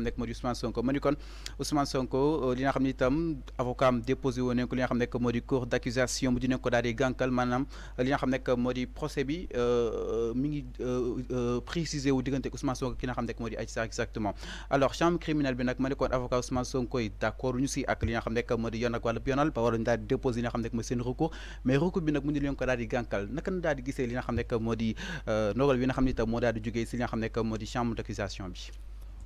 nekk moo di Ousmane Sonko ma ni kon Ousmane Sonko li nga xam ne itam avocat am déposé woon nañ ko li nga xam nekk moo di cour d'accusation bu dinañ ko daal di gànkal maanaam li nga xam nekk moo di procès bi mi ngi préciser wu diggante Ousmane Sonko ki nga xam nekk moo di Adji Sarr exactement alors chambre criminelle bi nag ma ni kon avocat Ousmane Sonko yi d'accord ñu si ak li nga xam nekk moo di yoon ak wàllu yoonal ba waroon daal di déposé li nga xam nekk mooy seen recours mais recours bi nag mu ngi leen ko daal di gànkal naka na daal di gisee li nga xam nekk moo di ndogal bi nga xam ne itam moo daal di jógee si li nga xam nekk moo di chambre d'accusation bi.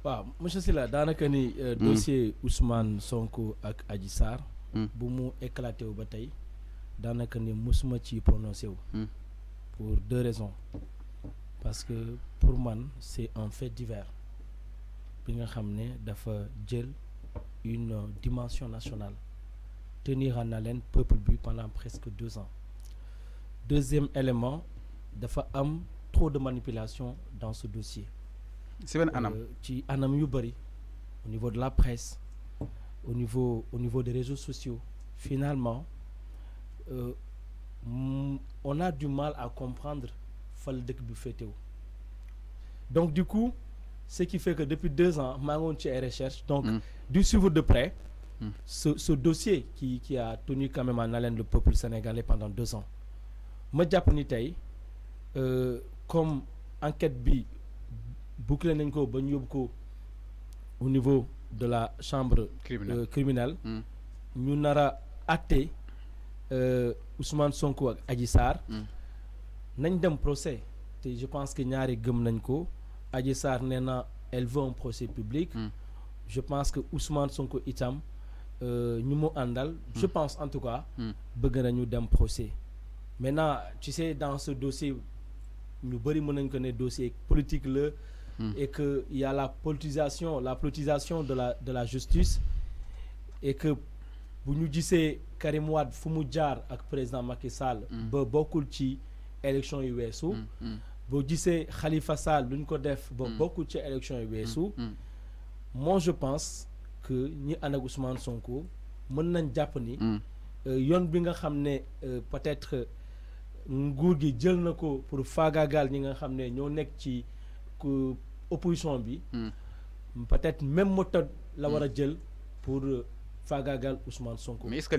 waaw monsieur Sylla daanaka ni dossier Ousmane Sonko ak Adji Sarr bu mu éclaté wu ba tey daanaka ni musuma ci prononcé wu pour deux raisons parce que pour man c'est un fait divers bi nga xam ne dafa jël une dimension nationale tenir en haleine peuple bi pendant presque 2 ans. Deuxième élément dafa am trop de manipulation dans ce dossier. C'est ben anam ci anam yu bari au niveau de la presse au niveau des réseaux sociaux finalement on a du mal à comprendre fal dëkk bi féetewu donc du coup ce qui fait que depuis 2 ans maa ngi woon ci ay recherche donc du suivre de près ce dossier qui a tenu quand même en haleine le peuple sénégalais pendant 2 ans ma jàpp ni tey comme enquête bi bouclé nañ ko ba ñu yóbbu ko au niveau de la chambre criminelle ñu nar a àtte Ousmane Sonko ak Adji Sarr nañ dem procès te je pense que ñaari gëm nañ ko Adji Sarr nee na elle veut un procès public je pense que Ousmane Sonko itam ñu mu àndal je pense en tout cas bëgg nañu dem procès maintenant tu sais dans ce dossier ñu bëri mën nañ ko ne dossier politique la et que il y a la politisation de la justice et que bu ñu gisee Karim Wade fu mu jaar ak président Macky Sall ba bokkul ci élection yu weesu boo gisee Khalifa Sall lu ñu ko def ba bokkul ci élection yu weesu moi je pense que ñi ànd ak Ousmane Sonko mën nañ jàpp ni yoon bi nga xam ne peut-être nguur gi jël na ko pour faagaagal ñi nga xam ne ñoo nekk ci opposition bi peut-être même méthode la war a jël pour faagaagal Ousmane Sonko. mais est-ce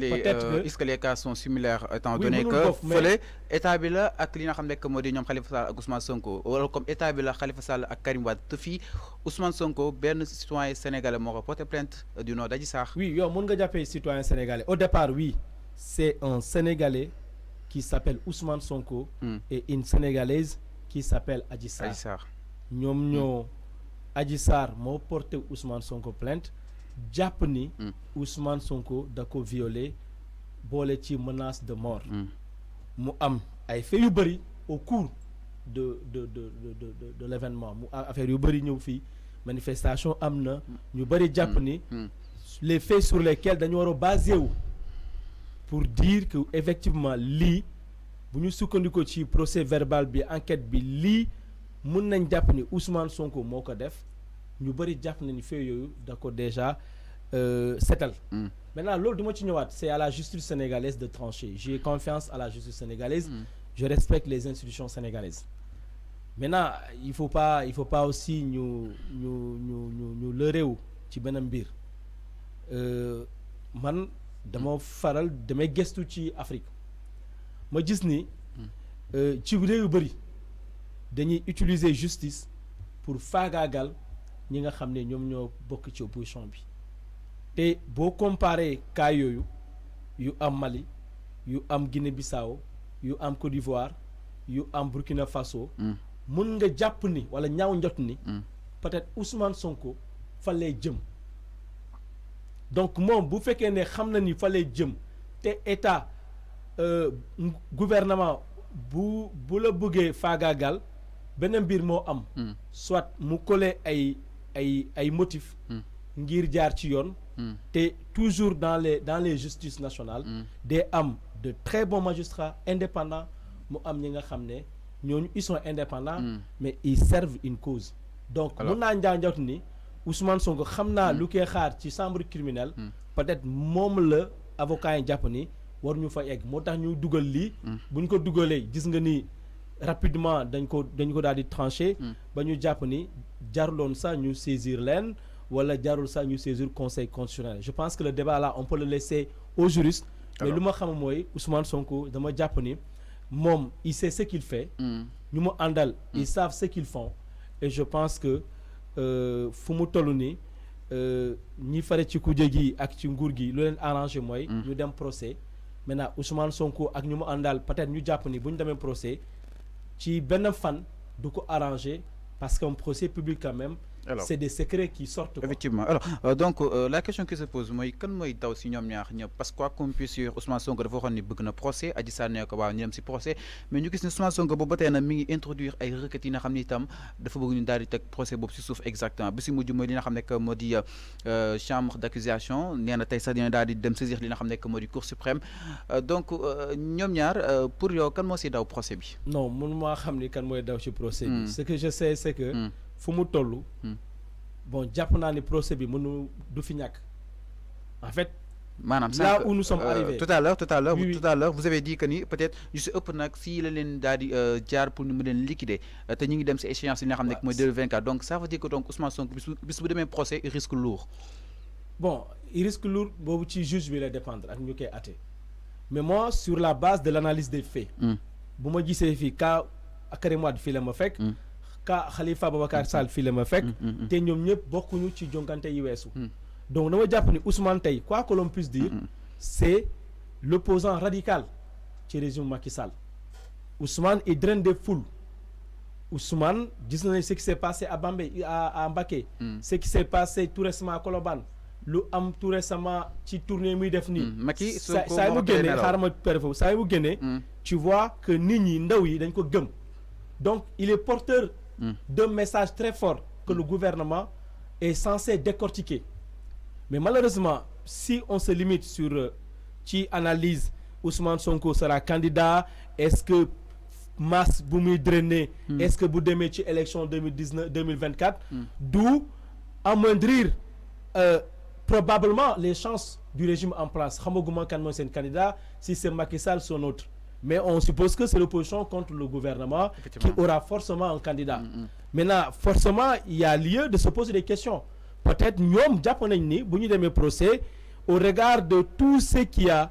que les cas sont similaires étant donné que fële état bi la ak li nga xam ne moo di ñoom Khalifa Sall ak Ousmane Sonko wala comme état bi la Khalifa Sall ak Karim Wade te fii Ousmane Sonko benn citoyen sénégalais moo ko porté plainte du nom d'Adji Sarr. oui yow mën nga jàppee citoyen sénégalais au départ oui c'est un sénégalais qui s'appelle Ousmane Sonko et une sénégalaise qui s'appelle Adji Sarr ñoom ñoo Adji Sarr moo porté Ousmane Sonko plainte jàpp ni Ousmane Sonko da ko violé boole ci menace de mort mu am ay faits yu bëri au cours de l'événement mu affaire yu bëri ñëw fii manifestation am na ñu bëri jàpp ni les faits sur lesquels dañu war a basé wu pour dire que effectivement lii bu ñu sukkandikoo ci procès verbal bi enquête bi lii mun nañ jàpp ni Ousmane Sonko moo ko def ñu bëri jàpp nañu fait yooyu da ko déjà setal maintenant loolu du ma ci ñëwaat c'est à la justice sénégalaise de trancher j'ai confiance à la justice sénégalaise je respecte les institutions sénégalaises maintenant il faut pas aussi ñu lëreew ci benn mbir man damay gëstu ci Afrique ma gis ni ci réew yu bëri dañuy utiliser justice pour faagaagal ñi nga xam ne ñoom ñoo bokk ci opposition bi te boo comparé cas yooyu yu am Mali yu am Guinée-Bissau yu am Côte d'Ivoire yu am Burkina Faso mun nga jàpp ni wala ñaaw njot ni peut-être Ousmane Sonko fa lay jëm donc moom bu fekkee ne xam na ni fa lay jëm te état gouvernement bu la bëggee faagaagal beneen mbir moo am soit mu coller ay motifs ngir jaar ci yoon te toujours dans les justices nationales day am de très bons magistrats indépendants mu am ñi nga xam ne ñooñu ils sont indépendants mais ils servent une cause donc mun naa njaanjot ni Ousmane Sonko xam naa lu koy xaar ci chambre criminelle peut-être moom la avocat yi jàpp ni war ñu fa egg moo tax ñu dugal lii bu ñu ko dugalee gis nga ni rapidement dañ ko daal di trancher ba ñu jàpp ni jaruloon sax ñu saisir leen wala jarul ça ñu saisir conseil constitutionnel. Je pense que le débat là on peut le laisser aux juristes. Mais lu ma xam mooy Ousmane Sonko dama jàpp ni moom il sait ce qu'il fait. ñu mu àndal ils savent ce qu'ils font. Et je pense que fu mu toll nii ñi fare ci kuje gi ak ci nguur gi lu leen arrangé mooy. ñu dem procès. Maintenant Ousmane Sonko ak ñu mu àndal peut-être ñu jàpp ni bu ñu demee procès ci benn fan du ko arrangé parce qu'un procès public quand même. Alors, c'est des secrets qui sortent. Effectivement. Alors, donc, la question qui se pose, moi, quand moi, il aussi parce que quoi qu'on puisse dire, Ousmane Sonko dafa waxoon ni bëgg na procès, Adji Sarr ne ko waaw ñu dem si procès, mais ñu gis ne Ousmane Sonko boobu ba tey nag mi ngi introduire ay requêtes yi nga xam ne itam dafa bëgg ñu daal di teg procès boobu si suuf exactement bi si mujj mooy li nga xam ne que moo di chambre d'accusation nee na tey sax dina daal di dem saisir li nga xam ne que moo di cour suprême donc ñoom ñaar pour yow kan moo si daw procès bi. Non mun maa xam ni kan mooy daw ci procès bi. Ce que je sais c'est que. fu mu toll. Bon jàpp naa ni procès bi mënu du fi ñàkk en fait. maanaam là où nous sommes arrivés. tout à l'heure vous avez dit que ni peut-être yu si ëpp nag si la leen daal di jaar pour ñu mu leen liquider te ñu ngi dem si échéance yi nga xam ne mooy 2024 donc ça veut dire que donc Ousmane Sonko bis bu demee procès il risque lourd. Bon il risque lourd boobu ci juge bi lay dépendre ak ñu koy àtte mais moi sur la base de l'analyse des faits. bu ma gisee fii cas Karim Wade fii la ma fekk. ka Khalifa Ababacar Sall fii la ma fekk. te ñoom ñëpp bokkuñu ci jongante yi weesu. donc dama jàpp ni Ousmane tey quoi que l'on puisse dire. c'est l'opposant radical ci régime Macky Sall. Ousmane il draine des foules. Ousmane gis na ce qui s'est passé à Bambey à Mbacké. Ce qui s'est passé tout récemment à Colobane. lu am tout récemment ci tournée muy def nii. Macky saa mu génnee xaaral ma pere foofu saa mu génnee. tu vois que nit ñi ndaw yi dañ ko gëm. donc il est porteur. d'un message très fort que le gouvernement est censé décortiquer. Mais malheureusement, si on se limite sur qui analyse Ousmane Sonko sera candidat, est-ce que masse Boumi drainé, est-ce que Boudemé ci élection 2024, d'où amoindrir probablement les chances du régime en place. Khamagouma Kanmo c'est un candidat, si c'est Macky Sall son autre. Mais on suppose que c'est l'opposition contre le gouvernement qui aura forcément un candidat. Maintenant, forcément, il y a lieu de se poser des questions. Peut-être ñoom jàpp nañ ni bu ñu demee procès au regard de tout ce qui a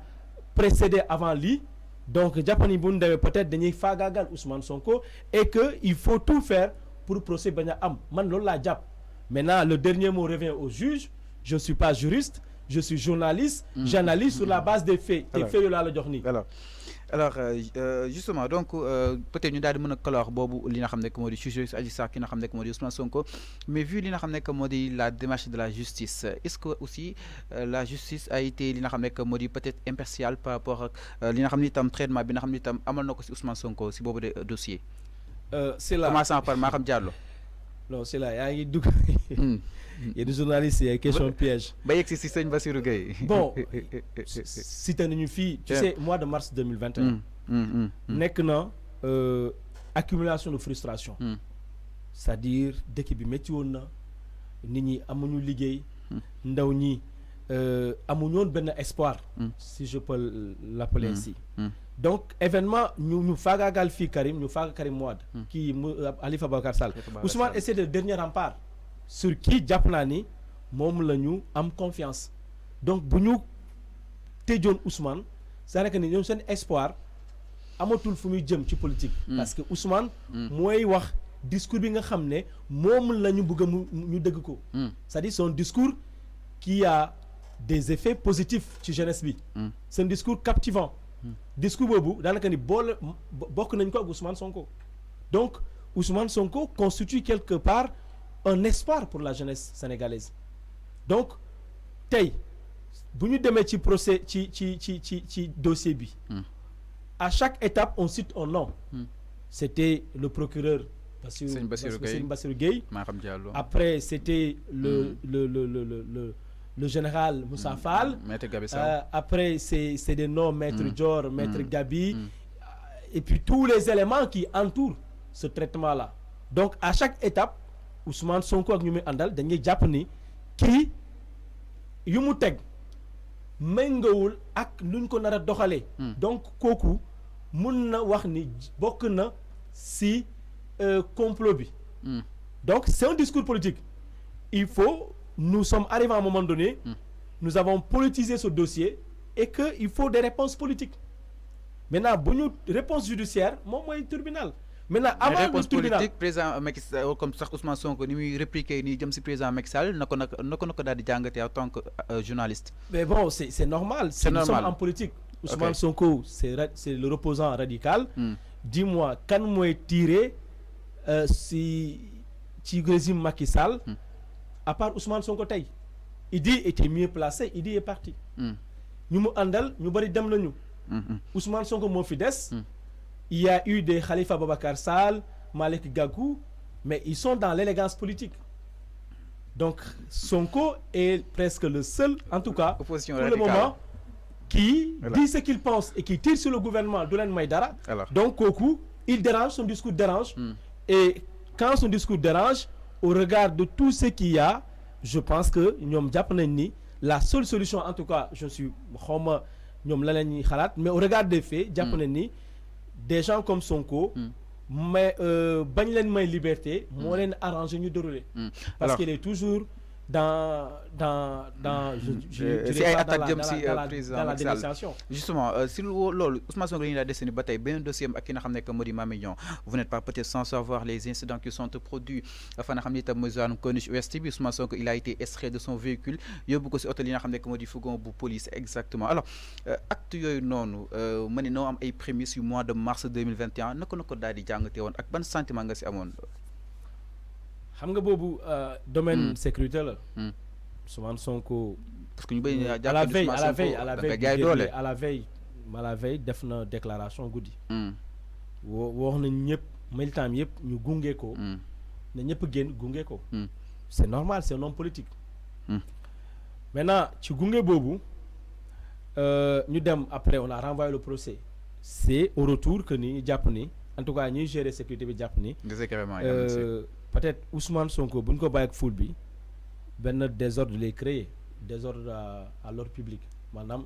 précédé avant lui, donc jàpp nañ bu ñu demee peut-être dañuy faagaagal Ousmane Sonko et que il faut tout faire pour procès bañ a am man loolu laa jàpp. Maintenant, le dernier mot revient au juge. Je ne suis pas juriste, je suis journaliste. J'analyse sur la base des faits. Te faits yu laa la jox nii. Alors justement donc peut-être ñu daal di mën a clore boobu li nga xam ne que moo di juge Adji Sarr ki nga xam ne que moo di Ousmane Sonko mais vu li nga xam ne que moo di la démarche de la justice est-ce que aussi la justice a été li nga xam ne que moo di peut-être impartiale par rapport ak li nga xam ne itam traitement bi nga xam ne itam amal na ko si Ousmane Sonko si boobu de dossier. C'est là commençant par Maham Diallo. Non c'est là yaa ngi dugg. Il y a des journalistes, il y a des questions pièges. Ba yegg si Sëñ Bassirou Gueye. Bon, cité nañu fii, tu sais, mois de mars 2021. nekk na accumulation de frustration. C'est-à-dire dëkk bi métti woon na nit ñi amuñu liggéey. ndaw ñi amuñu woon benn espoir. si je peux l'appeler ainsi. donc événement ñu faagaagal fii Karim ñu faaga Karim Wade. kii Khalifa Ababacar Sall. Ousmane essaie de dernier rempart. sur qui jàpp naa ni moom la ñu am confiance donc bu ñu tëjoon Ousmane c'est-à-dire que ni ñoom seen espoir amatul fu muy jëm ci politique. parce que Ousmane. mooy wax discours bi nga xam ne moom la ñu bëgg ñu dégg ko. c'est-à-dire c'est un discours qui a des effets positifs ci jeunesse bi. c'est un discours captivant. discours boobu daanaka ni bokk nañ ko ak Ousmane Sonko. donc Ousmane Sonko constitue quelque part un espoir pour la jeunesse sénégalaise. donc tey bu ñu demee ci procès ci dossier bi. à chaque étape on cite un nom. c'était le procureur Bassirou Gueye. après c'était le général Moussa Fall. Maître Gabi après c'est des noms Maître Dior, Maître Gabi. et puis tous les éléments qui entourent ce traitement là. donc à chaque étape Ousmane Sonko ak ñu muy àndal dañuy jàpp ni kii yu mu teg méngawul ak nuñ ko nar a doxalee. donc kooku mun na wax ni bokk na si complot bi. donc c'est un discours politique. il faut nous sommes arrivés à un moment donné, nous avons politisé ce dossier et qu'il faut des réponses politiques. Maintenant, bonne réponse judiciaire, moi, moi, tribunal. Maintenant, avant le tribunal, politique, président Macky Sall comme sax Ousmane Sonko ni muy répliquer ni jëm ci président Macky Sall nako daal di jàngatee en tant que journaliste. Mais bon, c'est normal. C'est normal. Nous sommes en politique. Ousmane Sonko, c'est le reposant radical. Dis-moi, quand moi tiré si régime Macky Sall, à part Ousmane Sonko tay, Idi était mieux placé, Idi est parti. Nous mo andal, ñu bari dem lañu. Ousmane Sonko mo fi dess. Il y a eu des Khalifa Babacar Sall, Malick Gakou, mais ils sont dans l'élégance politique. Donc, Sonko est presque le seul, en tout cas, opposition pour radicale. le moment, qui dit ce qu'il pense et qui tire sur le gouvernement d'Oulane Maïdara. Donc, Koku, il dérange, son discours dérange. Et quand son discours dérange, au regard de tout ce qu'il y a, je pense que la seule solution, en tout cas, je suis mais au regard des faits, des gens comme Sonko, mais bañ leen may liberté, moo leen arrangé ñu dérouler. Parce qu'il est toujours dans la dénonciation. Justement, si Ousmane Sonko la décennie bataille, ben dossier ak ki nga xamné que modi Mamignon, vous n'êtes pas peut-être sans savoir les incidents qui sont produits afin nga xamné tam Mozane Corniche Ouest bi Ousmane Sonko il a été extrait de son véhicule yobbu ko ci hôtel yi nga xamné que modi fougon bu police exactement. Alors acte yoy nonu mané no am ay prémices yu mois de mars 2021 nako daal di jangate won ak ban sentiment nga ci amone. Xam nga bobu domaine sécurité là. Ousmane Sonko parce que ñu bëri à la veille def na déclaration goudi. Wax na ñëpp militant yëpp ñu gungé ko. Na ñëpp génn gungé ko. C'est normal, c'est un homme politique. Maintenant ci gungé bobu ñu dem après on a renvoyé le procès. C'est au retour que ni japp ni en tout cas ñuy gérer sécurité bi japp ni. Peut-être Ousmane Sonko buñ ko baye ak foule bi ben désordre les créer désordre à l'ordre public manam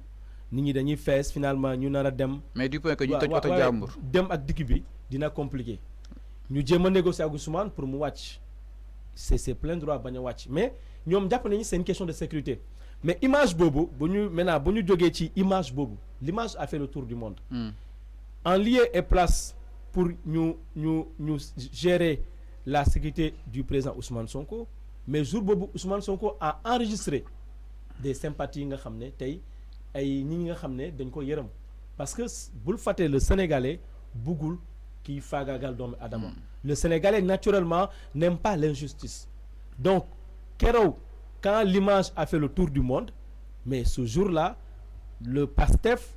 nit ñi dañuy fess finalement ñu nara dem. Mais du point que ñu toj auto jambour dem ak dikk bi dina compliqué ñu jéem négocier ak Ousmane pour mu wacc c'est plein droit baña wacc mais ñom japp nañu c'est une question de sécurité mais image bobu buñu maintenant buñu joggé ci image bobu l'image a fait le tour du monde. En lieu et place pour ñu gérer la sécurité du président Ousmane Sonko, mais jour bobu Ousmane Sonko a enregistré des sympathies nga xamné tay ay ñi nga xamné dañ ko yërëm parce que bul faté le Sénégalais bugul ki fagagal doomu adama. Le Sénégalais naturellement n'aime pas l'injustice. Donc kéro quand l'image a fait le tour du monde, mais ce jour-là le PASTEF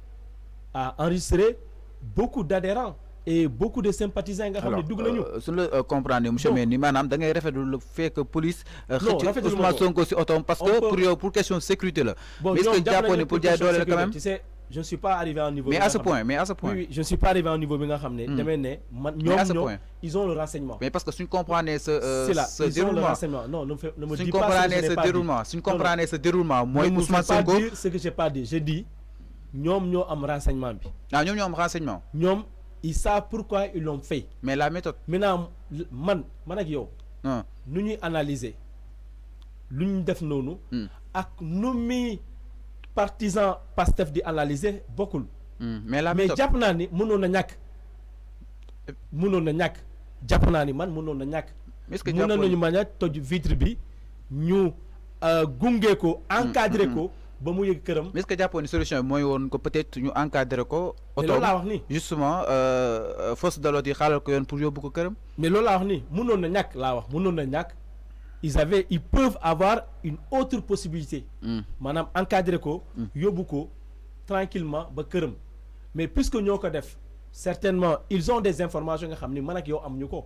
a enregistré beaucoup d'adhérents et beaucoup de sympathisants nga xamné dugg nañu. Su le comprendre monsieur Mendy manam da ngay rafetlu le fait que police xëcc Ousmane Sonko ci autom parce que pour question de sécurité là. Mais est-ce que japonais pour jaay doole quand même? Tu sais, je ne suis pas arrivé à un niveau. Mais à ce point, oui, je ne suis pas arrivé à un niveau bi nga xamné demé né ñom ils ont le renseignement. Mais parce que suñ comprendre ce déroulement. Non, ne me dis pas ce déroulement. Suñ comprendre ce déroulement moy Ousmane Sonko. Ne me ce que j'ai pas dit. Je dis ñom ñoo am renseignement bi. Ah ñom ñoo am renseignement. Ñom ils savent pourquoi ils l'ont fait. Mais la méthode. Maintenant man ak yow. Nu ñuy analyser luñ def nonu ak nu mi partisan Pastef di analyser bokul. Mais la méthode. Mais japp na ni mënon na ñak. Japp na ni man mënon na ñak. Est-ce que mënon nañu maña toj vitre bi ñu gungé ko encadrer ko. Ba mu yegg këram. Mais est-ce que jàppoon ni solution bi mooy woon ko peut-être ñu encadrer ko. mais loolu laa wax ni justement force de l'ordre yi xaalal ko yoon pour yóbbu ko këram. mais loolu laa wax ni mënoon na ñàkk laa wax mënoon na ñàkk ils peuvent avoir une autre possibilité. maanaam encadrer ko. yóbbu ko tranquillement ba këram. mais puisque ñoo ko def certainement ils ont des informations nga xam ni man ak yow am ñu ko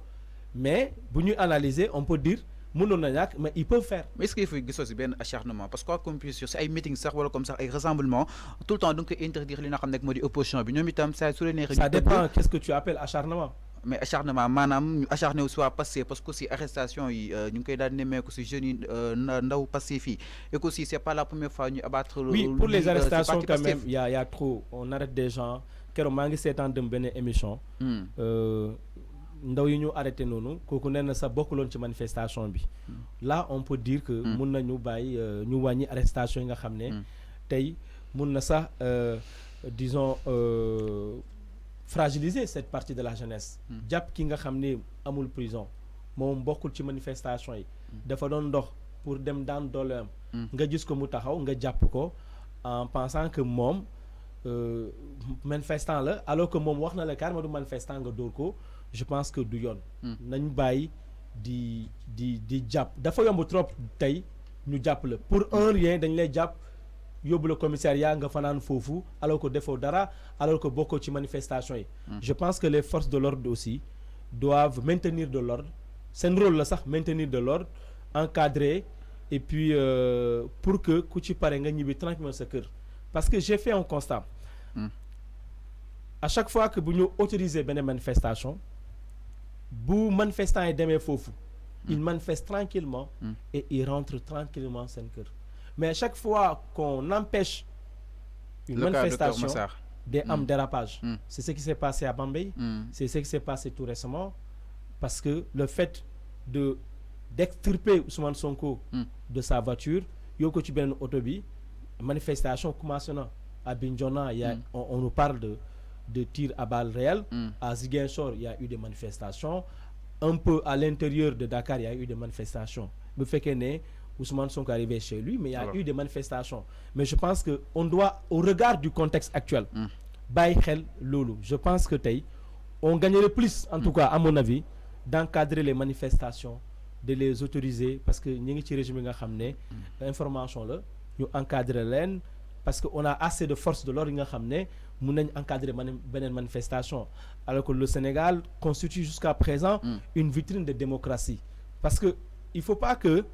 mais bu ñuy analyser on peut dire. Mais ils peuvent faire. Mais est-ce qu'il faut que bien acharnement parce que quoi qu'on puisse sur ay meeting sax wala comme ça ay rassemblement tout le temps donc interdire li nga xam nek modi opposition bi ñom itam ça su leen ça dépend qu'est-ce que tu appelles acharnement. Mais acharnement manam ñu acharné soit passé parce que aussi arrestation yi ñu ngi koy daal némeeku ci jeunes yi ndaw passé fi et que aussi c'est pas la première fois ñu abattre. Oui, pour les arrestations quand même il y a trop on arrête des gens kéro ma ngi sétane dem benn émission ndaw yi ñu arrêté noonu kooku nee na sa bokkuloon ci manifestation bi là on peut dire que mun nañu bàyyi ñu wàññi arrestation yi nga xam ne tey mun na sax disons fragiliser cette partie de la jeunesse jàpp ki nga xam ne amul prison moom bokkul ci manifestation yi dafa doon dox pour dem daan dooleem nga gis ko mu taxaw nga jàpp ko en pensant que moom manifestant la alors que moom wax na la carrément du manifestant nga dóor ko je pense que du yoon nañ bàyyi di jàpp dafa yomb trop tey ñu jàpp la pour un rien dañ lay jàpp yóbbu la commissariat nga fanaan foofu alors que defoo dara alors que bokkoo ci manifestation yi je pense que les forces de l'ordre aussi doivent maintenir de l'ordre seen rôle la sax maintenir de l'ordre encadrer et puis pour que ku ci pare nga ñibbi tranquillement sa kër parce que j'ai fait un constat à chaque fois que bu ñu autoriser benn manifestation bu manifestant yi demee foofu ils manifestent tranquillement et ils rentrent tranquillement seen kër mais à chaque fois qu'on empêche une manifestation des dérapage c'est ce qui s'est passé à Bambey c'est ce qui s'est passé tout récemment parce que le fait d'extirper Ousmane Sonko de sa voiture yóbbu ko ci benn oto bi manifestation commencé na à Bignona on nous parle de tirs à balles réelles à Ziguinchor il y a eu des manifestations un peu à l'intérieur de Dakar il y a eu des manifestations bu fekkee ne Ousmane Sonko arrivé chez lui mais il y a eu des manifestations mais je pense que on doit au regard du contexte actuel bàyyi xel loolu je pense que tey on gagnerait plus en tout cas à mon avis d'encadrer les manifestations de les autoriser parce que ñi ngi ci régime yi nga xam ne information la ñu encadrer leen parce que on a assez de forces de l'ordre yi nga xam ne mun nañ encadrer beneen manifestation alors que le Sénégal constitue jusqu'à présent une vitrine de démocratie parce que il faut pas que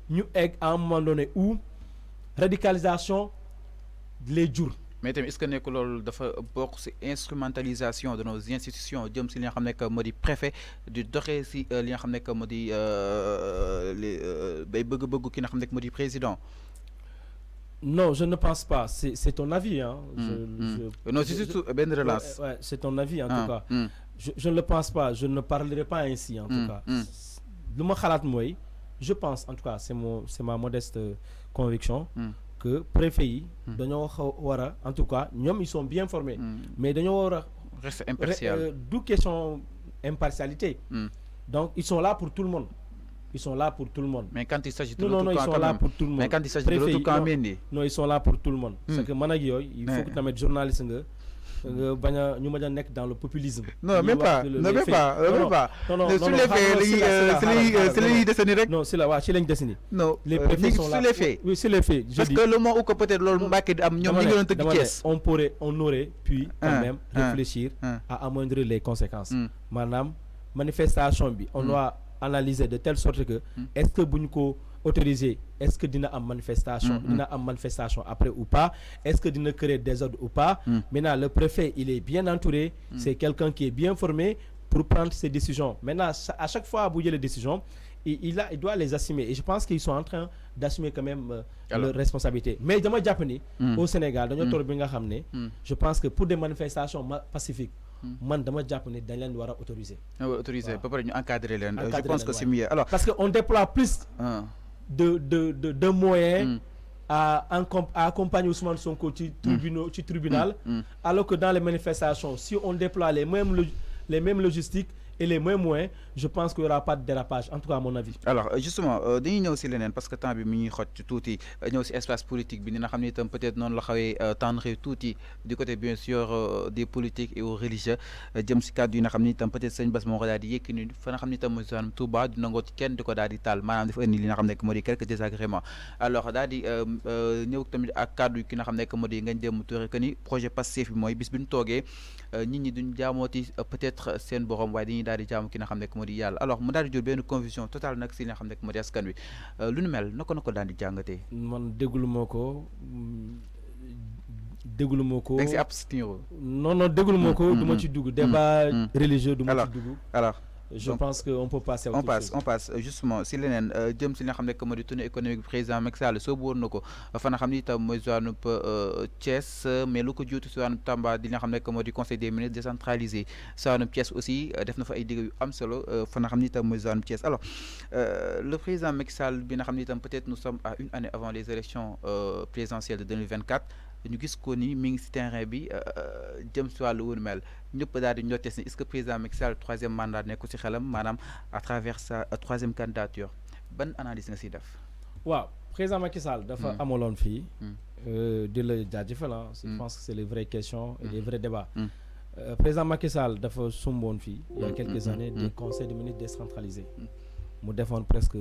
ñu egg à un moment donné où radicalisation les jur mais tamit est-ce que nekk loolu dafa bokk ci instrumentalisation de nos institutions jëm ci li nga xam ne que moo di préfet di doxee ci li nga xam ne que moo di bay bëgg-bëgg ki nga xam ne que moo di président. Non, je ne pense pas. C'est ton avis. Hein. Non, c'est surtout Ben relance. Ouais, c'est ton avis en tout cas. Je ne le pense pas. Je ne parlerai pas ainsi en tout cas. Le ma xalaat mooy je pense en tout cas c'est ma modeste conviction. Que préfet yi dañoo war a en tout cas ñoom ils sont bien formés mais dañoo war a reste impartial du question impartialité donc ils sont là pour tout le monde mais quand il s'agit de l'autre camp ils sont là pour tout le monde mais quand il s'agit de l'autre camp non ils sont là pour tout le monde c'est que man ak yooyu il faut que tamit journaliste nga bañ a ñu mën a nekk dans le populisme. non même pas même pas. non sur les faits c'est li desani rek. non c'est la waa ci lañ desani. non les préfets sont là sur les faits. oui sur les faits. parce que le moment où que peut-être loolu Mbacké di am ñoom ñu ngi doon tëgg Thiès. on aurait pu quand même réfléchir à amoindrir les conséquences. maanaam manifestation bi on doit analyser de telle sorte que est-ce que bu ñu ko autorisé est-ce que dina am manifestation après ou pas est-ce que dina créer désordre ou pas maintenant le préfet il est bien entouré c'est quelqu'un qui est bien formé pour prendre ses décisions maintenant à chaque fois bu jëlee décision il doit les assumer et je pense qu'ils sont en train d'assumer quand même leur responsabilité mais dama jàpp ni au Sénégal dañoo toll bi nga xam ne je pense que pour des manifestations pacifiques man dama jàpp ne dañ leen war a autoriser ba pare ñu encadrer leen je pense que c'est mieux alors parce que on déploie plus de moyens à accompagner Ousmane Sonko ci tribunal alors que dans les manifestations si on déploie les mêmes logistiques et les mêmes moyens je pense qu'il y aura pas de dérapage en tout cas à mon avis. alors justement dañuy ñëw si leneen parce que temps bi mi ñuy xoj ci tuuti ñëw si espace politique bi ni nga xam ne itam peut-être noonu la xawee tendre tuuti du côté bien sûr des politiques et aux religieux jëm si kàddu yi nga xam ne itam peut-être sëñ Bass moo ko daal di yëkki ni fa nga xam ne itam mooy soxna Touba du nangoo ci kenn di ko daal di taal maanaam dafa indi li nga xam ne moo di quelques désagréments alors daal di ñëw tamit ak kàddu ki nga xam ne moo di Ngagne Demba Touré que ni projet Pastef bi mooy bis bi ñu toogee nit ñi duñ jaamooti peut-être seen borom waaye dañuy daal di jaamu ki nga xam ne moo di yàlla alors mu daal di jur benn confusion totale nag si li nga xam ne moo di askan wi lu nu mel naka daal di jàngatee. man déglu moo ko. da nga si abstenir. non déglu moo ko. du ma ci dugg débat religieux du ma ci dugg. alors je pense qu'on peut passer à autre chose. On passe justement si leneen jëm si li nga xam ne que moo di tournée économique président Macky Sall soobu woon na ko fa nga xam ni itam mooy zone Thiès mais lu ko jiitu si wàllum Tamba di nga xam ne que moo di conseil des ministres décentralisé si wàllum Thiès aussi def na fa ay digg yu am solo fa nga xam ni itam mooy zone Thiès. Alors le président Macky Sall bi nga xam ni itam peut-être nous sommes à une année avant les élections présidentielles de 2024 ñu gis ko ni mi ngi si terrain bi jëm si wàllu woon mel ñëpp daal di ñottes ni est-ce que président Macky Sall troisième mandat nekku ci xelam maanaam à travers sa troisième candidature ban analyse nga siy def. waaw président Macky Sall dafa amaloon fii di la jaajëfal je pense que c'est les vraies questions et les vrais débats. Président Macky Sall dafa sumboon fii il y a quelques années des conseils de ministres décentralisés mu defoon presque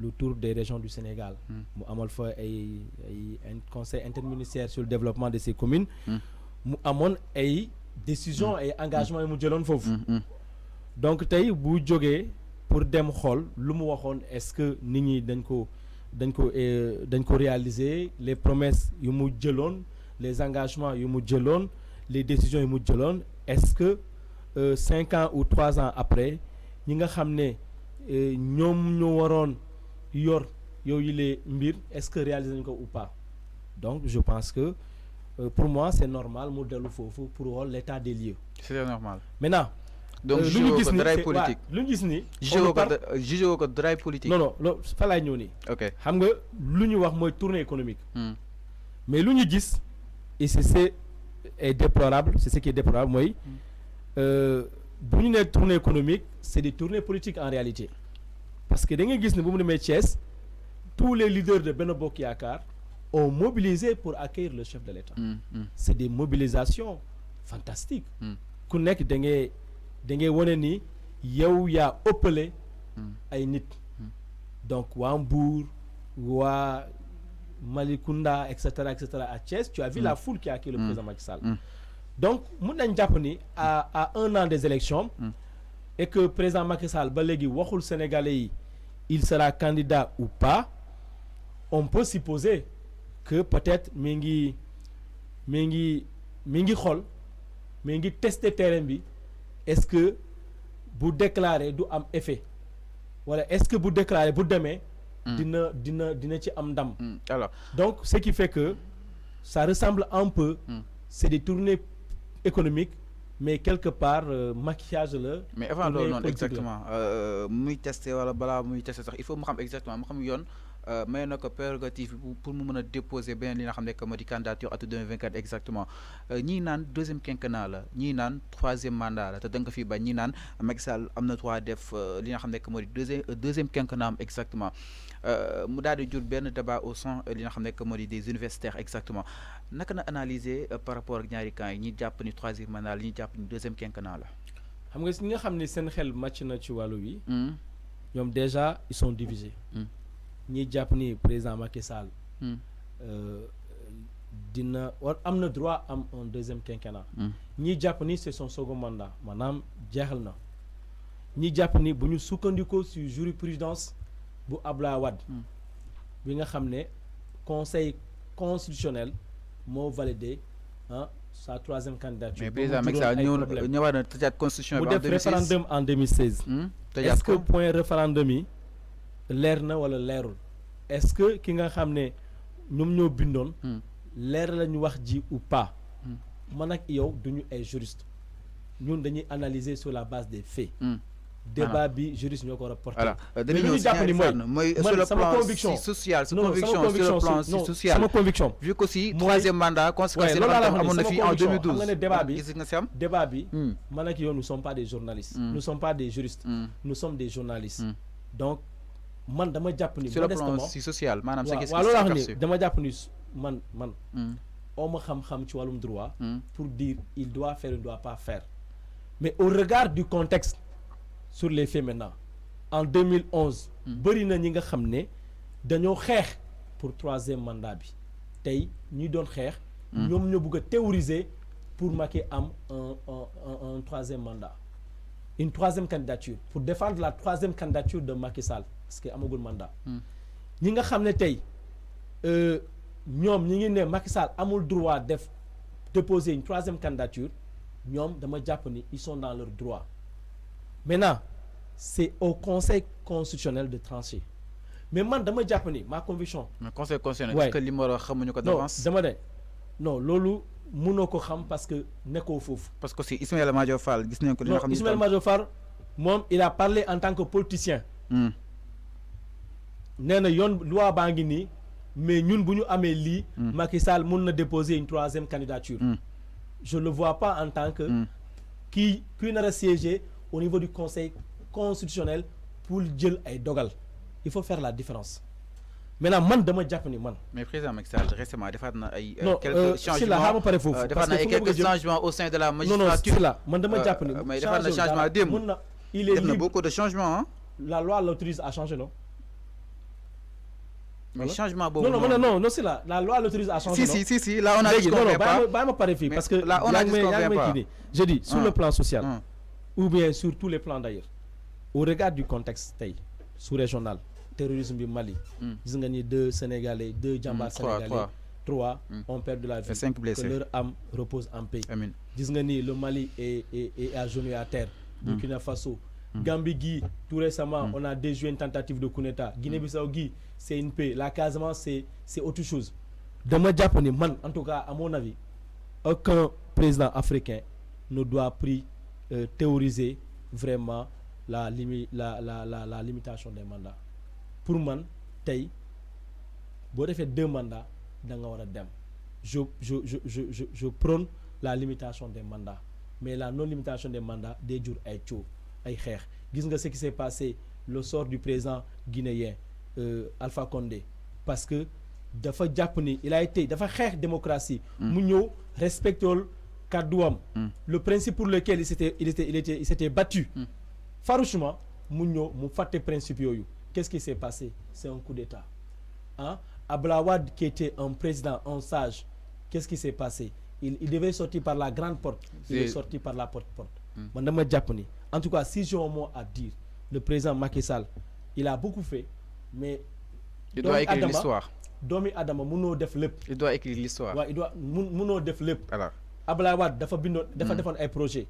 le tour des régions du Sénégal. mu amal fa un conseil interministériel sur le développement de ces communes. mu amoon ay décisions et engagements yi mu jëloon foofu. donc tey bu jógee pour dem xool lu mu waxoon est-ce que nit ñi dañ ko réaliser les promesses yu mu jëloon les engagements yu mu jëloon les décisions yu mu jëloon est-ce que 5 ans ou 3 ans après ñi nga xam ne ñoom ñoo waroon yor yooyu les mbir est-ce que réaliser nañ ko ou pas. donc je pense que pour moi c'est normal mu dellu foofu pour xool l'état des lieux. c'est normal maintenant. donc lu ñu gis ni drive politique lu ñu gis ni. jugé ko drive politique. non loolu fa laay ñëw nii. ok xam nga lu ñu wax mooy tournée économique. mais lu ñu gis et c'est déplorable c'est ce qui est déplorable mooy bu ñu nee tournée économique c'est des tournées politiques en réalité. parce que da ngay gis ne bu mu demee Thiès tous les leaders de Benno Bokk Yaakaar ont mobilisé pour accueillir le chef de l'État. C'est des mobilisations fantastiques. ku nekk da ngay wane ni yow yaa ëppale ay nit. donc waa Mbour waa Malicounda et cetera à Thiès tu as vu la foule qui a accueilli le président Macky Sall. donc mun nañ jàpp ni à 1 an des élections et que président Macky Sall ba léegi waxul Sénégalais yi il sera candidat ou pas on peut supposer que peut-être mi ngi xool mi ngi tester terrain bi est-ce que bu déclarer du am effet wala est-ce que bu déclarer bu demee dina ci am ndam. alors donc ce qui fait que ça ressemble un peu c'est des tournées économiques mais quelque part maquillage la. mais avant loolu noonu exactement muy testé wala balaa muy testé sax il faut mu xam exactement mu xam yoon may na ko prérogative pour mu mën a déposer beneen li nga xam ne que moo di candidature à 2024 exactement ñii naan deuxième quinquennat la ñii naan troisième mandat la te da nga ko fii ba ñii naan Macky Sall am na droit def li nga xam ne que moo di deuxième quinquennat am exactement mu daal di jur benn débat au sein li nga xam ne que moo di des universitaires exactement naka na analyser par rapport ak ñaari camps yi ñi jàpp ni troisième mandat la ñi jàpp ni deuxième quinquennat la. xam nga ñi nga xam ni seen xel màcc na ci wàllu wi. ñoom déjà ils sont divisés. ñi jàpp ni président Macky Sall dina war am na droit am un deuxième quinquennat. ñi jàpp ni c'est son second mandat maanaam jeexal na. ñi jàpp ni bu ñu sukkandikoo sur jurisprudence bu Abdoulaye Wade bi nga xam ne conseil constitutionnel moo validé sa troisième candidature. mais président Macky Sall ñëwaat na tëjaat constitution bi mu def référendum en 2016. est-ce que point référendum yi leer na wala leerul est-ce que ki nga xam ne ñoom ñoo bindoon leer la ñu wax ji ou pas man ak yow duñu ay juriste ñun dañuy analyser sur la base des faits. débat bi juriste ñoo ko rapporté. voilà dañuy jàpp ni mooy sur le plan social sur le plan social sama conviction vu que aussi troisième mandat conséquence amoon na fii en 2012 xam nga ne débat bi gis nga si am débat bi man ak yow nous sommes pas des journalistes nous sommes pas des juristes nous sommes des journalistes donc man dama jàpp ni sur le plan social maanaam c'est waaw loolu wax ni dama jàpp ni man oo ma xam-xam ci wàllum droit pour dire il doit faire il doit pas faire mais au regard du contexte sur les faits maintenant en 2011 bëri na ñi nga xam ne dañoo xeex pour troisième mandat bi tey ñi doon xeex ñoom ñoo bëgg a théoriser pour Macky am un troisième mandat une troisième candidature pour défendre la troisième candidature de Macky Sall parce que amagul mandat ñi nga xam ne tey ñoom ñi ngi ne Macky Sall amul droit déposer une troisième candidature ñoom dama jàpp ni ils sont dans leur droit Maintenant, c'est au Conseil constitutionnel de trancher. Mais moi, dans ma conviction. Le Conseil constitutionnel, est-ce que li ma wax xamuñu ko d'avance? Non, loolu mënoo ko xam parce que nekkoo foofu. Parce que c'est Ismaïla Madior Fall gis nañ ko. Non, Ismaïla Madior Fall moom il a parlé en tant que politicien. nee na yoon loi baa ngi nii mais ñun bu ñu amee lii. Macky Sall mën na déposer une troisième candidature. Je ne le vois pas en tant que qui nar a siéger au niveau du Conseil constitutionnel pour jël ay dogal. Il faut faire la différence. Maintenant man dama jàpp ni man. Mais président Macky Sall récemment defaat na ay quelques changements defaat na ay quelques changements au sein de la magistrature. Non non man dama jàpp ni. mais defaat na changement démb. Il est libre. Beaucoup de changements hein. La loi l'autorise à changer, non? Mais changement beaucoup. Non, c'est là. La loi l'autorise à changer. Si, là on a dit qu'on pas. Parce que là on a dit qu'on pas. Je dis, sur le plan social, ou bien sur tous les plans d'ailleurs, au regard du contexte sous-régional, terrorisme du Mali, ils ont gagné 2 Sénégalais, 2 Djambars Sénégalais, 3 ont perdu la vie. 5 blessés. Que leur âme repose en paix. Amen. Ils ont gagné le Mali est à genoux à terre. Burkina Faso. Gambie Guy, tout récemment, on a déjoué une tentative de coup d'État. Guinée-Bissau Guy, c'est une paix. La Casamance, c'est autre chose. Dans mon Japonais, en tout cas, à mon avis, aucun président africain ne doit théoriser vraiment la limitation des mandats. Pour moi, si vous avez fait 2 mandats, je prône la limitation des mandats. Mais la non-limitation des mandats, des jours est chaud. Gis nga ce qui s'est passé le sort du président guinéen Alpha Condé parce que dafa jàpp ni il a été dafa xeex démocratie mu ñëw respectol kàdduwam le principe pour lequel il s'était battu farouchement mu ñëw mu fàtte principe yooyu. Qu'est-ce qui s'est passé? C'est un coup d'état hein? Abdoulaye Wade qui était un président, un sage, qu'est-ce qui s'est passé? Il devait sortir par la grande porte, il est sorti par la porte-porte. En tout cas, si j'ai un mot à dire, le président Macky Sall, il a beaucoup fait, mais il doit écrire l'histoire. Domi Adama mënoo def lépp. Il doit écrire l'histoire. Ouais, il doit mënoo def lépp. Alors, Abdoulaye Wade dafa defoon ay projet.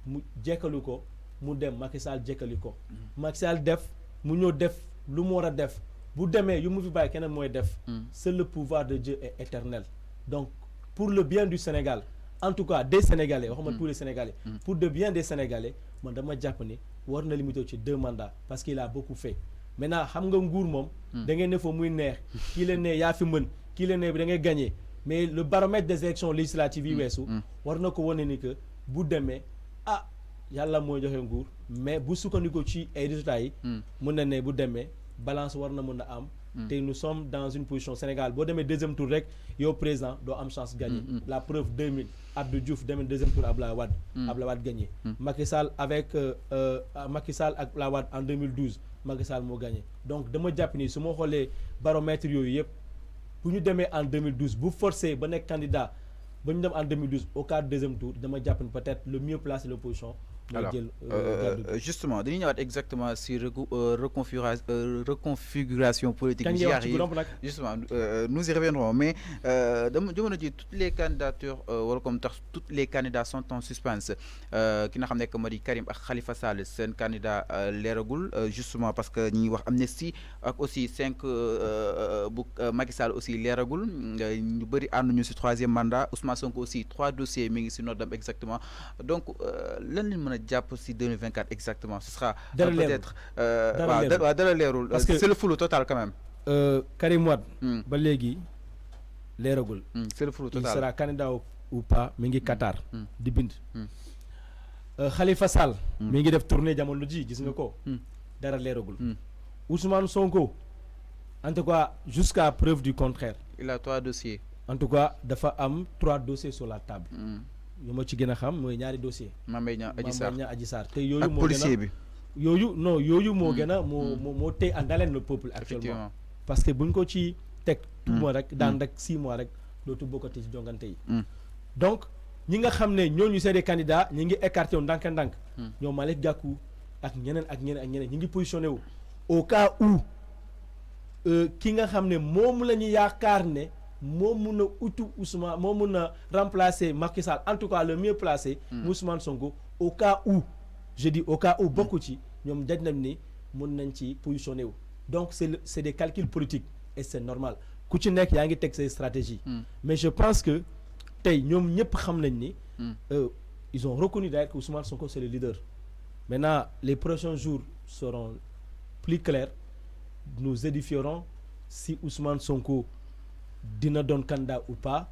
Mu jekkalu ko, mu dem Macky Sall jekkali ko. Macky Sall def, mu ñëw def lu mu war a def. Bu demee yu mu fi bàyyi keneen mooy def. Seul le pouvoir de Dieu est éternel. Donc, pour le bien du Sénégal, en tout cas des Sénégalais, waxuma tous les Sénégalais, pour le bien des Sénégalais, man dama jàpp ni war na limité ci 2 mandats parce qu'il a beaucoup fait. Maintenant xam nga nguur moom da ngeen ne fa muy neex kii leen ne yaa fi mën kii leen ne da ngay gagné mais le baromètre des élections législatives yi weesu war na ko wane ni que bu demee yàlla mooy joxe nguur mais bu sukkandiku ci ay résultats yi mën na ne bu demee balance war na mën a am te nous sommes dans une position Sénégal boo demee 2e tour rek yow président doo am chance gagner. La preuve 2000 Abdou Diouf demee 2e tour Abdoulaye Wade gagné. Macky Sall avec Macky Sall ak Abdoulaye Wade en 2012 Macky Sall moo gagné. Donc dama jàpp ni su ma xoolee baromètre yooyu yëpp bu ñu demee en 2012 bu forcé ba nekk candidat ba ñu dem en 2012 au cas du 2e tour dama jàpp ni peut-être le mieux placé l'opposition. Alors, justement, dañuy ñëwaat exactement si reconfiguration politique bi arrive. Justement, nous y reviendrons, mais jamono ji toutes les candidatures wala comme tax toutes les candidats sont en suspens ki nga xam ne moo di Karim ak Khalifa Sall seen candidat leeragul justement parce que ñi wax amnistie ak aussi 5 bu Macky Sall aussi leeragul ñu bëri ànduñu si 3e mandat Ousmane Sonko aussi 3 dossiers mi ngi si noddam exactement donc lan lañ mën a jàpp si 2024 exactement ce sera peut-être dara leerul parce que c'est le flou total quand même. Karim Wade ba léegi leeragul. C'est le flou total. Il sera candidat ou pas mi ngi Qatar di bind. Khalifa Sall mi ngi def tournée jamono ji gis nga ko dara leeragul. Ousmane Sonko en tout cas jusqu'à preuve du contraire. Il a 3 dossiers. En tout cas dafa am 3 dossiers sur la table. yu ma ci gën a xam mooy ñaari dossier Mame Mbaye Niang Adji Sarr te yooyu moo gën a yooyu moo gën a moo tey en haleine le peuple actuellement parce que buñ ko ci teg tout mois rek daan rek 6 mois rek dootu bokkati ci jongante yi donc ñi nga xam ne ñooñu c'est des candidats ñi ngi écarté wu ndànk ñoom Malick Gakou ak ñeneen ñi ngi positionné wu au cas où ki nga xam ne moom la ñu yaakaar ne moo mun a utu Ousmane moo mun a remplacer Macky Sall en tout cas le mieux placé Ousmane Sonko au cas où je dis au cas où beaucoup ci ñom daj nañ ni mën nañ ci positionné wu donc c'est des calculs politiques et c'est normal ku ci nek yaa ngi teg say stratégie mais je pense que tay ñom ñëpp xam nañ ni ils ont reconnu d'ailleurs que Ousmane Sonko c'est le leader. Maintenant les prochains jours seront plus clairs, nous édifierons si Ousmane Sonko dina don candidat ou pas.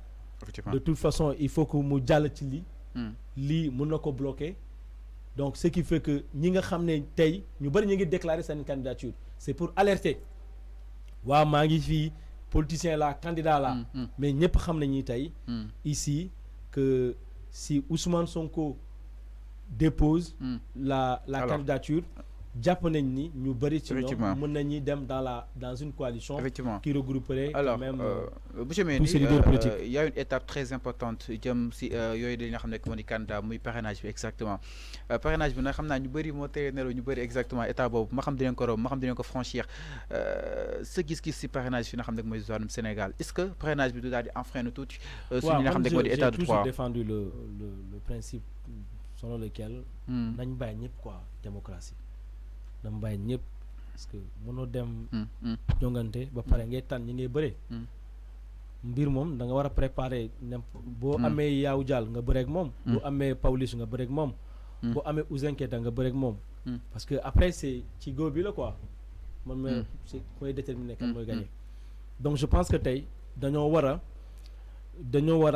De toute façon il faut que mu jall ci li mën nako bloquer. Donc ce qui fait que ñi nga xamné tay ñu bari ñi ngi déclarer sa candidature c'est pour alerter wa ma ngi fi politicien là candidat là mais ñepp xam nañ ni tay ici que si Ousmane Sonko dépose la candidature jàpp nañ ni ñu bari ci ñoom mën nañu dem dans une coalition qui regrouperait quand même tous ces leaders politiques. Il y a une étape très importante jëm si yooyu dañu xam ne moo di candidat muy parrainage bi exactement parrainage bi nag xam naa ñu bëri moo tere nelaw ñu bëri exactement état boobu ma xam dinañ ko romb ma xam dinañ ko franchir sa gis-gis si parrainage fi nga xam ne mooy zone Sénégal est-ce que parrainage bi du daal di enfreindre tuuti suñu nga xam ne moo di état de droit. J'ai toujours défendu le principe selon lequel nañ bàyyi ñëpp quoi démocratie dama bàyyi ñëpp parce que mënoo dem jongante ba pare ngay tànn ñi ngay bëree mbir moom da nga war a préparer boo amee Yaaw Dial nga bëreek moom boo amee Pawlish nga bëreek moom boo amee Ouzin Keita nga bëreek moom parce que après c'est ci góor bi la quoi man ma c'est mooy déterminer kan mooy gagner. Donc je pense que tey dañoo war a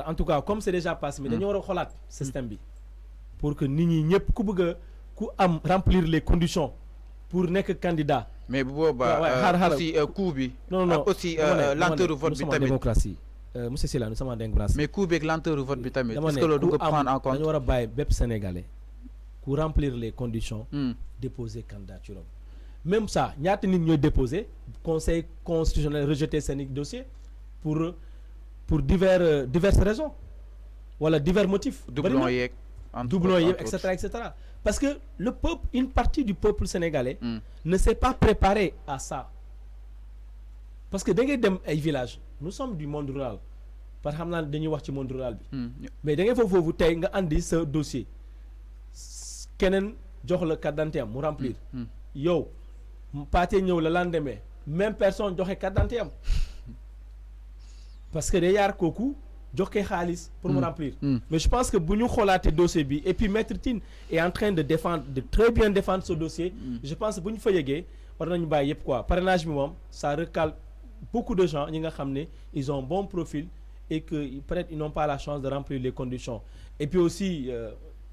en tout cas comme c'est déjà passé mais dañoo war a xoolaat système bi pour que nit ñi ñëpp ku bëgg a ku am remplir les conditions pour nekk candidat. Mais bu boobaa aussi coût bi. Non aussi lenteur vote bi tamit. Démocratie monsieur Sylla nous sommes en démocratie. Mais coût bi ak lenteur vote bi tamit. Est-ce que loolu du ko prendre en compte. dañu war a bàyyi bépp sénégalais ku remplir les conditions. déposer candidature am. Même ça ñaata nit ñooy déposer conseil constitutionnel rejeté seen dossier pour diverses raisons wala divers motifs. doublon yeeg etc. Parce que le peuple, une partie du peuple sénégalais ne s'est pas préparé à ça. Parce que dans les villages, nous sommes du monde rural. Par exemple, nous sommes du monde rural. Mais dans les villages, vous avez ce dossier. Kenen jox le carte d'identité mu remplir. Yo, paté ñew le lendemain, même personne joxe carte d'identité. Parce que derrière koku jox kay xaliss pour me remplir. Mais je pense que bu ñu xolaté dossier bi et puis Maître Tine est en train de très bien défendre ce dossier. Je pense que bu ñu fa yeggee war nañu bàyyi yépp quoi. Parrainage bi moom ça recale beaucoup de gens ñi nga xamné ils ont un bon profil et que peut-être ils n'ont pas la chance de remplir les conditions. Et puis aussi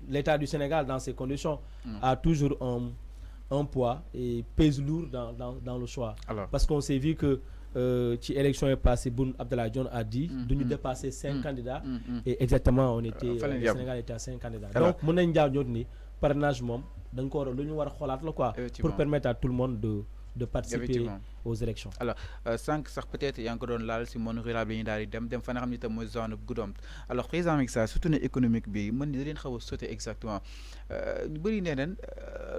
l'État du Sénégal dans ces conditions a toujours un poids et pèse lourd dans le choix. Alors. Parce qu'on s'est vu que qui élection est passée, Boun Abdallah Dionne a dit de nous dépasser 5 candidats et exactement on était le Sénégal était à 5 candidats. Alors, donc mon ni parrainage mom dañ ko quoi pour permettre à tout le monde de participer aux élections. Alors 5 sax peut-être il y a encore laal si monde rural bi ñu daal di dem fa nga xam ne tam mooy zone Goudomp. Alors président Macky Sall surtout économique bi mën di leen xaw a sauté exactement ñu bëri nee nañ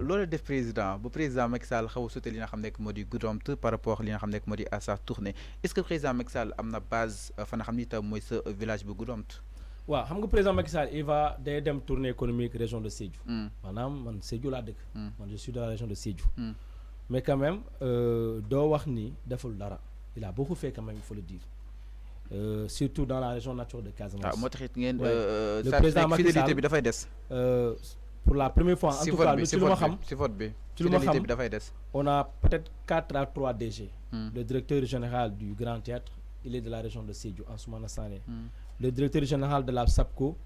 loolu def président Macky Sall xaw a sauté li nga xam nekk moo di Goudomp par rapport li nga xam nekk moo di à sa tournée est-ce que président Macky Sall am na base fa nga xam ni tam mooy sa village bu Goudomp. waaw xam nga président Macky Sall il va day dem tournée économique région de Sédhiou. maanaam man Sédhiou laa dëkk. man je suis de la région de Sédhiou. Mais quand même doo wax ni deful dara il a beaucoup fait quand même il faut le dire surtout dans la région naturelle de Casamance. moo taxit ngeen le président Macky Sall bi dafay des. Pour la première fois en tout cas ci lu ma xam ci vote bi ci lu ma xam dafay des. On a peut-être 4 à 3 DG. Le directeur général du Grand Théâtre il est de la région de Sédhiou Ansoumana Sané. Le directeur général de la SAPCO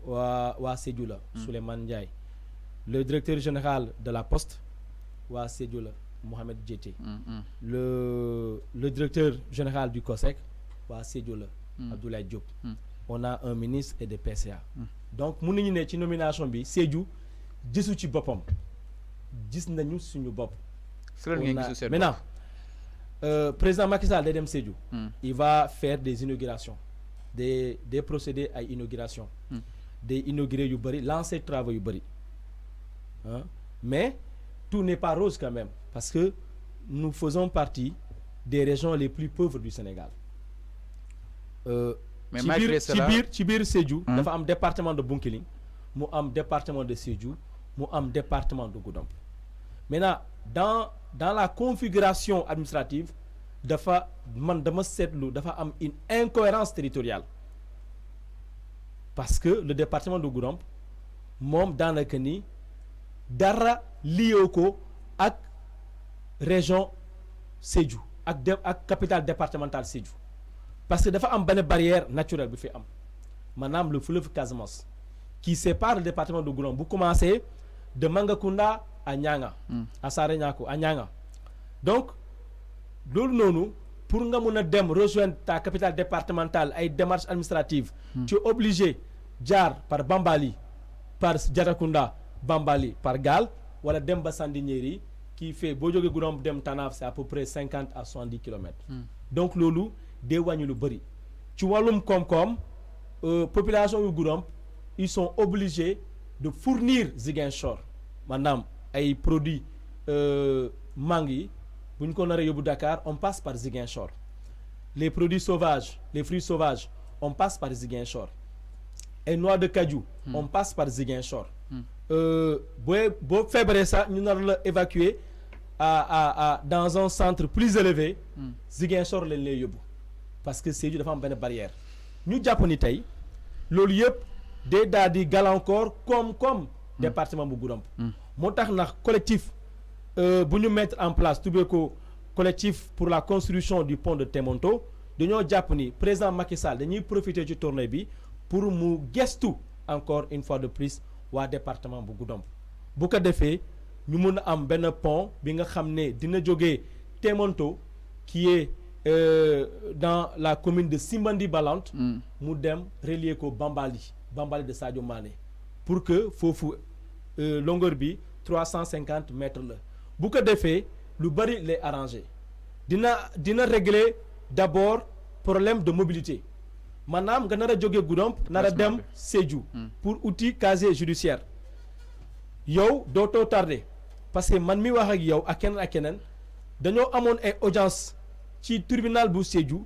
waa Sédhiou la Souleymane Ndiaye. Le directeur général de la Poste waa Sédhiou la Mohamed Djeté. Le directeur général du COSEC waa Sédhiou la Abdoulaye Diop. On a un ministre et des PCA. Donc mun nañu ne ci nomination bi Sédhiou gisu ci boppam gis nañu suñu bopp. Maintenant président Macky Sall day dem Sédhiou. Il va faire des inaugurations des procédés à inauguration. Des inaugurés yu bari lancer travaux yu bari mais tout n'est pas rose quand même parce que nous faisons partie des régions les plus pauvres du Sénégal. Mais malgré cela ci biir Sédhiou dafa am département de Bounkiling mu am département de Sédhiou mu am département de Goudomp maintenant dans la configuration administrative dafa am une incohérence territoriale parce que le département de Goudomp moom daanaka ni dara lié ko ak région Sédhiou ak capitale départementale Sédhiou parce que dafa am benn barrière naturelle bu fi am maanaam le fleuve Casamance qui sépare le département de Goudomp bu commencé de Mangakunda à Nianga à Sareñako à Nianga donc loolu noonu pour nga mun a dem rejoindre ta capitale départementale ay démarches administratives tu es obligé jaar par Bambali par Diatakunda Bambali par gaal wala dem ba Sandiniéry qui fait boo jógee Goudomp dem Tanaf c'est à peu près 50 à 70 kilomètres donc loolu day wàññi lu bëri ci wàllum koom-koom population yu Goudomp ils sont obligés de fournir Ziguinchor maanaam ay produits mangue yi bu ñu ko naree yóbbu Dakar on passe par Ziguinchor les produits sauvages les fruits sauvages on passe par Ziguinchor et noix de cajou on passe par Ziguinchor boo feebaree sax ñu nar la évacuer dans un centre plus élevé Ziguinchor lañ lay yóbbu parce que Sédhiou dafa am benn barrière ñu jàpp ni tey loolu yëpp day daal di gàllankoor comme département bu Goudomp moo tax nag collectif bu ñu mettre en place tuddee ko collectif pour la construction du pont de Témonto dañoo jàpp ni président Macky Sall dañuy profiter ci tournée bi pour mu gestu encore une fois de plus waa département bu Goudomp bu ko defee ñu mun a am benn pont bi nga xam ne dina jógee Témonto qui est dans la commune de Simbandi Balante mu dem relier ko Bambali de Sadio Mané pour que foofu longueur bi 350 mètres la bu ko defee lu bari lay arrangé dina régler d'abord problème de mobilité maanaam nga nar a jógee Goudomp nar a dem Sédhiou pour outil casier judiciaire yow dootoo tardé parce que man mi wax ak yow ak keneen dañoo amoon ay audience ci tribunal bu Sédhiou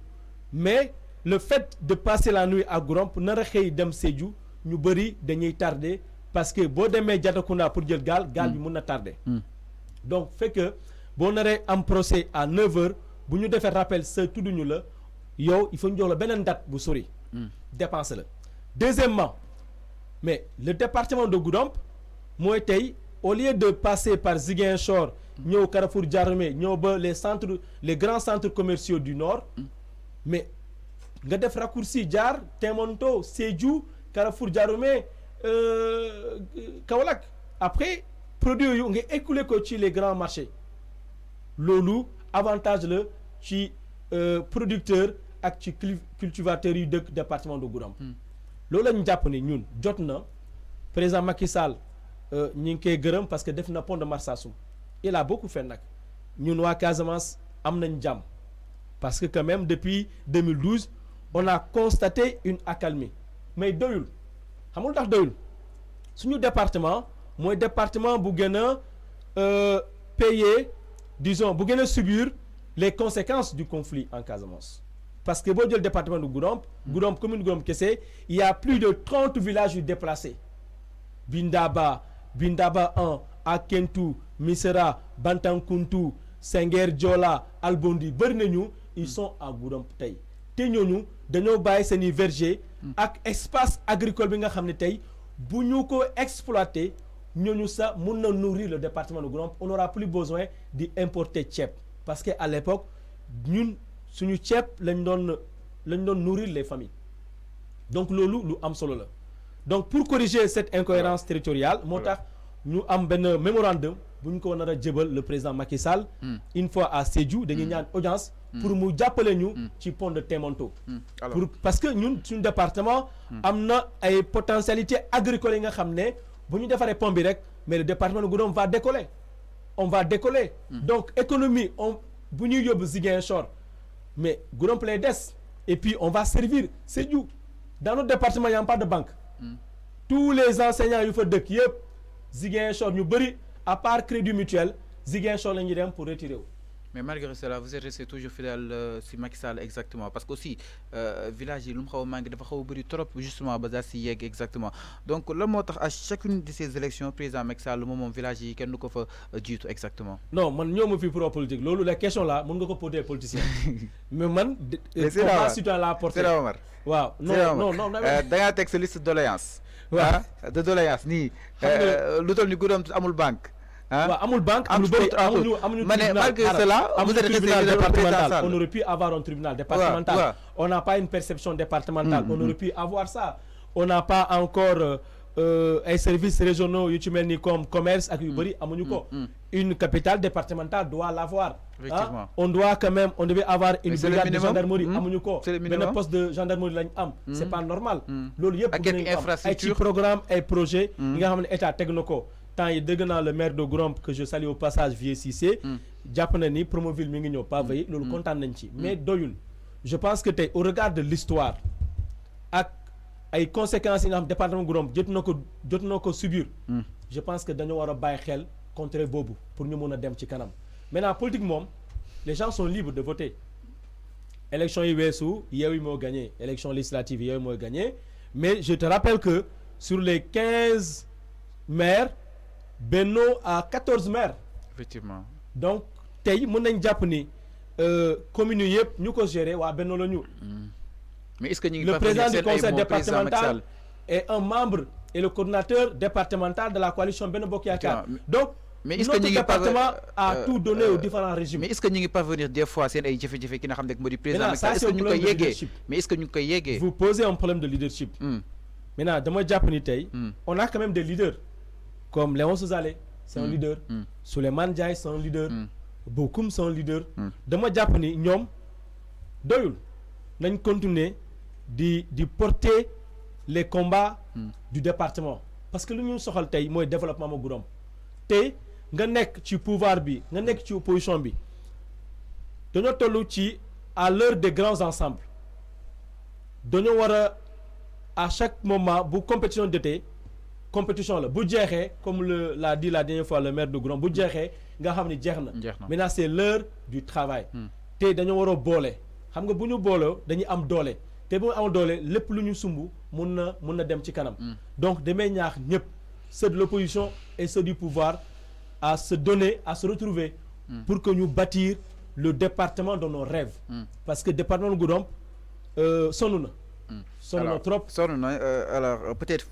mais le fait de passer la nuit à Goudomp nar a xëy dem Sédhiou ñu bëri dañuy tardé parce que boo demee Diatakunda pour jël gaal bi mun na tardé donc fekk boo naree am procès à 9h bu ñu defee rappel sa tudduñu la yow il faut ñu jox la beneen date bu sori dépense la deuxièmement mais le département de Goudomp mooy tey au lieu de passer par Ziguinchor ñëw Carrefour Diarmé ñëw ba les grands centres commerciaux du nord mais nga def raccourci jaar Témonto Sédhiou Carrefour Diarmé Kaolack après produit yu nga écoulé ko ci les grands marchés loolu avantage la ci producteurs ak ci cultivateurs yu dëkk département de Goudomp loolu la ñu jàpp ne ñun jot na président Macky Sall ñu ngi koy gërëm parce que def na pont de Marsassoum il a beaucoup fait nag ñun waa Casamance am nañ jàmm parce que quand même depuis 2012 on a constaté une accalmie mais doyul xamul tax doyul suñu département mooy département bu gën a payer disons bu gën a subir les conséquences du conflit en Casamance parce que boo jël département de Goudomp commune Goudomp kese il y a plus de 30 villages yu déplacés Bindaba 1 Akentou Missira Bantankountou Senghor Diola Albondi bëri nañu ils sont à Goudomp tey te ñooñu dañoo bàyyi seeni verger ak espace agricole bi nga xam ne tey bu ñu ko exploiter ñooñu sax mun na nourrir le département de Goudomp on n'aura plus besoin d'importer ceeb parce que à l'époque ñun suñu ceeb lañ doon nourrir les familles donc loolu lu am solo la donc pour corriger cette incohérence territoriale moo tax ñu am benn mémorandum bu ñu ko nar a jébal le président Macky Sall une fois à Sédhiou dañuy ñaan audience pour mu jàppale ñu ci pont de Témonto pour parce que ñun suñu département am na ay potentialités agricoles yi nga xam ne bu ñu defaree pont bi rek mais le département de Goudomp va décoller on va décoller donc économie bu ñuy yóbbu Ziguinchor mais Goudomp lay des et puis on va servir Sédhiou dans notre département il n'y a pas de banque tous les enseignants yu fa dëkk yëpp Ziguinchor ñu bëri à part crédit mutuel Ziguinchor la ñuy dem pour retirer wu mais malgré cela vous êtes resté toujours fidèle si Macky Sall exactement parce que aussi village yi lu mu xaw a manqué dafa xaw a bëri trop justement ba daal si yegg exactement donc lan moo tax à chacune de ces élections président Macky Sall moom village yi kenn du ko fa jiitu exactement. non man ñoo ma fi pro politique loolu la question là mën nga ko poser politicien mais man. c'est la citoyen la portée. c'est la Omar. waaw non da ngaa teg sa liste de doléance. waaw de doléance nii. lu toll ni guddoom amul banque. waaw amul banque am lu bëri amuñu malgré cela vous êtes tribunal départemental on aurait pu avoir un tribunal départemental on n'a pas une perception départementale on aurait pu avoir ça on n'a pas encore ay services régionaux yu ci mel ni comme commerce ak yu bëri amuñu ko une capitale départementale doit l'avoir on doit quand même on devait avoir une brigade de gendarmerie amuñu ko benn poste de gendarmerie lañ am c'est pas normal loolu yëpp ay ci programme ay projet yi nga xam ne état teg na ko tant yi dégg naa le maire de Goudomp que je salue au passage Vieux Cissé jàpp na ni Promoville mi ngi ñëw pavé yi loolu kontaan nañ ci mais doyul je pense que tey au regard de l'histoire ak ay conséquences yi nga xam département Goudomp jot na ko subir je pense que dañoo war a bàyyi xel contre boobu pour ñu mën a dem ci kanam maintenant politique moom les gens sont libres de voter élection yi weesu Yewwi moo gagné élection législative yi Yewwi moo gagné mais je te rappelle que sur les 15 maires Benno à 14 maires. Effectivement. Donc tey mën nañ jàpp ni communes yëpp ñu ko gérer waa Benno la ñu. mais est-ce que ñu ngi le président du conseil départemental est un membre et le coordinateur départemental de la coalition Benno Bokk Yaakaar. Donc mais est-ce que notre département a tout donné aux différents régimes. mais est-ce que ñu ngi parvenir des fois seen ay jafe-jafe ki nga xam ne moo di président est-ce que ñu koy yeggee mais est-ce que ñu koy yeggee. vous posez un problème de leadership. Maintenant dama jàpp ni tey. on a quand même des leaders. Comme Léon Sozalé, c'est un leader. Souleymane Ndiaye, c'est un leader. Bokoum, c'est un leader. Dama jàpp ni ñoom doyul nañ continuer di porter les combats du département parce que lu ñu soxal tey mooy développement ma Goudomp tey nga nekk ci pouvoir bi nga nekk ci opposition bi dañoo toll ci à l'heure des grands ensembles dañoo war à chaque moment bu compétition jotee compétition la bu jeexee comme l'a dit la dernière fois le maire de Goudomp bu jeexee nga xam ni jeex na maintenant c'est l'heure du travail te dañoo war a boole xam nga bu ñu booloo dañuy am doole te bu ñu amul doole lépp lu ñu sumb mun na dem ci kanam donc damay ñaax ñëpp ceux de l'opposition et ceux du pouvoir à se donner à se retrouver pour que ñu bâtir le département de nos rêves parce que département de Goudomp sonn na sonn trop sonn na alors peut-être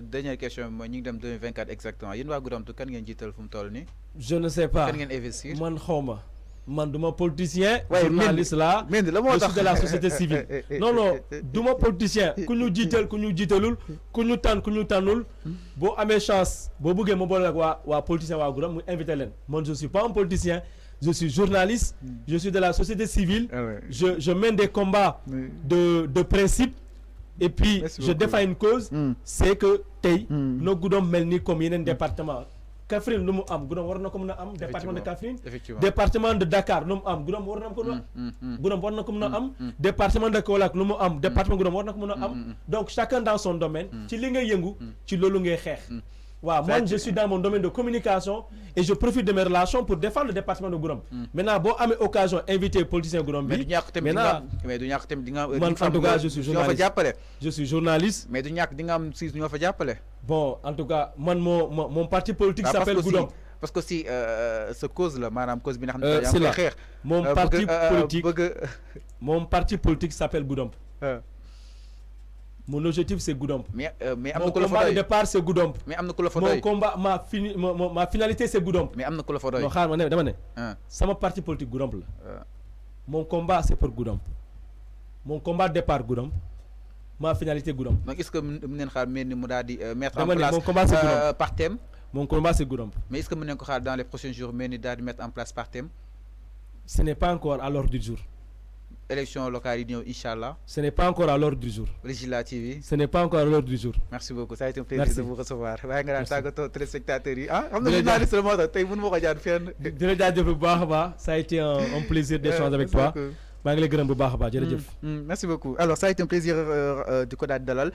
dernière question mooy ñu ngi dem 2024 exactement yéen waa Goudomp kan ngeen jiital fu mu toll nii. je ne sais pas kan ngeen investir man xawma man duma politicien. journaliste la mais la moo tax je suis de la société civile. non duma politicien ku ñu jiital ku ñu jiitalul ku ñu tànn ku ñu tànnul boo amee chance boo bëggee ma boole ak waa politicien waa Goudomp mu invité leen man je suis pas un politicien. Je suis journaliste, je suis de la société civile, je mène des combats de principe et puis je défends une cause, c'est que tey no Goudomp mel ni comme yeneen département Kaffrine lu mu am Goudomp war na ko mën a am département de Kaffrine département de Dakar lu mu am Goudomp war na ko mën a am Goudomp war na ko mën a am département de Kaolack lu mu am département Goudomp war na ko mën a am donc chacun dans son domaine ci li ngay yëngu ci loolu ngay xeex waaw moi je suis dans mon domaine de communication et je profite de mes relations pour défendre le département de Goudomp maintenant boo amee occasion invité politicien Goudomp bi maintenant mais du ñàkk tamit di nga man en tout cas je suis journaliste je suis journaliste mais du ñàkk di nga am si ñoo fa jàppale bon en tout cas man mon parti politique s'appelle Goudomp parce que si sa cause la maanaam cause bi nga xam ne yaa ngi koy xeex mon parti politique s'appelle Goudomp mon objectif c'est Goudomp. mais am mon combat de départ c'est Goudomp. mais am na ku la fa doy mon combat ma finalité c'est Goudomp. mais am na ku la fa doy. non xaar ma ne dama ne. sama parti politique Goudomp la. mon combat c'est pour Goudomp. mon combat de départ Goudomp. ma finalité Goudomp. donc est-ce que mën nañu xaar mel ni mu daal di mettre en dama place mon combat c'est Goudomp par thème. mon combat c'est Goudomp. mais est-ce que mën nañu ko xaar dans les prochains jours mel ni daal di mettre en place par thème. ce n'est pas encore à l'ordre du jour. élection locale yi ñëw inchallah. ce n'est pas encore à l'ordre du jour. législative yi. ce n'est pas encore à l'ordre du jour. merci beaucoup ça a été un plaisir de vous recevoir. waaye nga daan tàggatoo téléspectateurs yi xam na journaliste la moo tax tey mënu ma ko jaar fenn. di la jaajëf bu baax a baax ça a été un plaisir d'échanger avec toi. maa ngi lay gërëm bu baax a baax jërëjëf. merci beaucoup alors ça a été un plaisir di ko daal dalal.